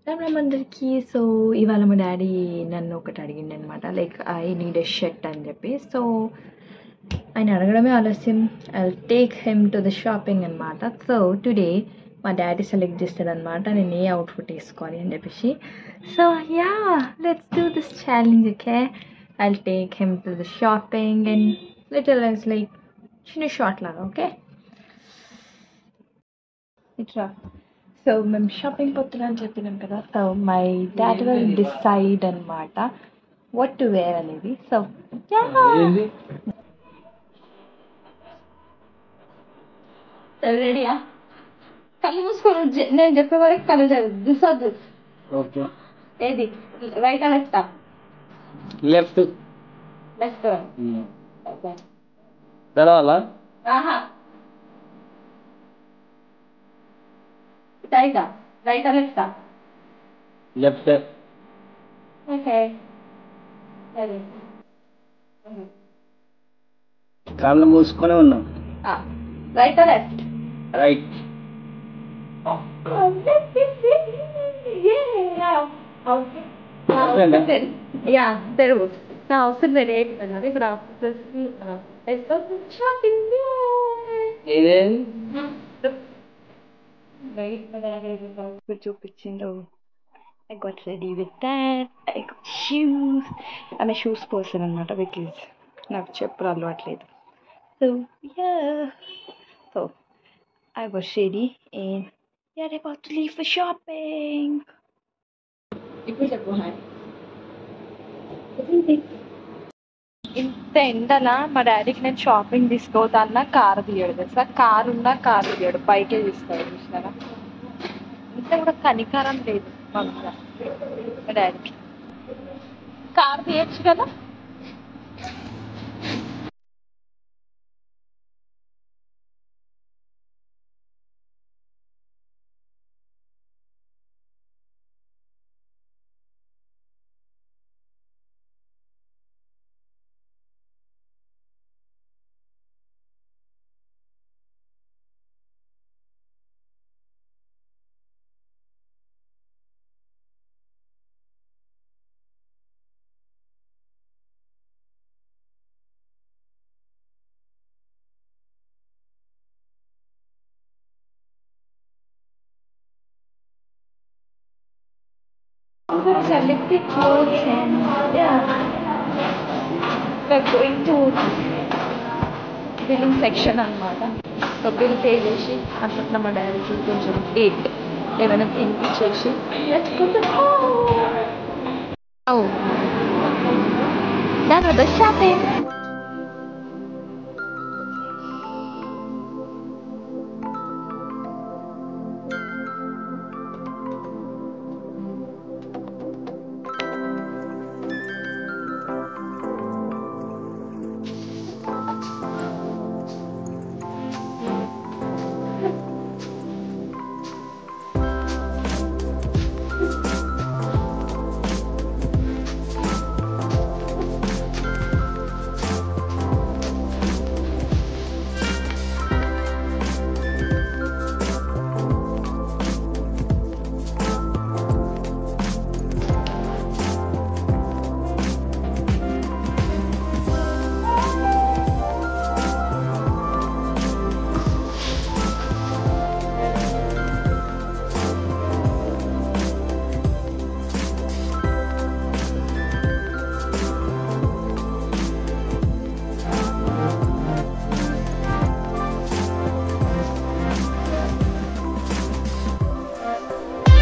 అందరికీ సో ఇవాళ మా డాడీ నన్ను ఒకటి అడిగిండనమాట like I need a shirt అని చెప్పి సో ఆయన అడగడమే ఆలస్యం I take him to the shopping అనమాట సో టుడే మా డాడీ సెలెక్ట్ చేస్తాడనమాట నేను ఏ అవుట్ఫిట్ వేసుకోవాలి అని చెప్పేసి so ya let's do this challenge okay I take him to the shopping and little is like చిన్న షార్ట్ లాగా ఓకే ఇట్లా సో మేము షాపింగ్ పోతున్నాం అని చెప్పినాం కదా so my dad will decide అనమాట వాట్ టు వేర్ అనేది సో రెడీయా కళ్ళు మూసుకొని నేను చెప్పే వరకు కళ్ళు దిసొద్దు ఓకే ఏది రైట్ లెఫ్టా లెఫ్ట్ లెఫ్ట్ ఓకే తెలవాలా ఆహా రైటా రైటా లెఫ్టా లెఫ్ట్ ఓకే కళ్ళు మూసుకొని ఉన్నాం రైటా left right Yeah, there was. Now, sit there, another graph. It's the shopping. ఏదేది చూపించిండు I got ready with that. I got shoes. I'm a shoes person అనమాట because నాకు చెప్పులు అలవాట్లేదు so so I was ready and we are about to leave for shopping. ఇప్పుడు చెప్పు hi ఇంత ఎండలా మా డాడీకి నేను షాపింగ్ తీసుకోవద్దా అన్న కారు తీయడు తెలుసా కారు ఉన్నా కారు తీయడు బైకే తీస్తాడు చూసినారా ఇంత కూడా కనికారం లేదు మా మీద మా డాడీకి కారు తీయచ్చు కదా selected clothes and yeah we're going to billing section అనమాట సో బిల్ పే చేసి అట్లా మా డాడీకి కొంచెం ఏమైనా తినిపించేసి done with the shopping.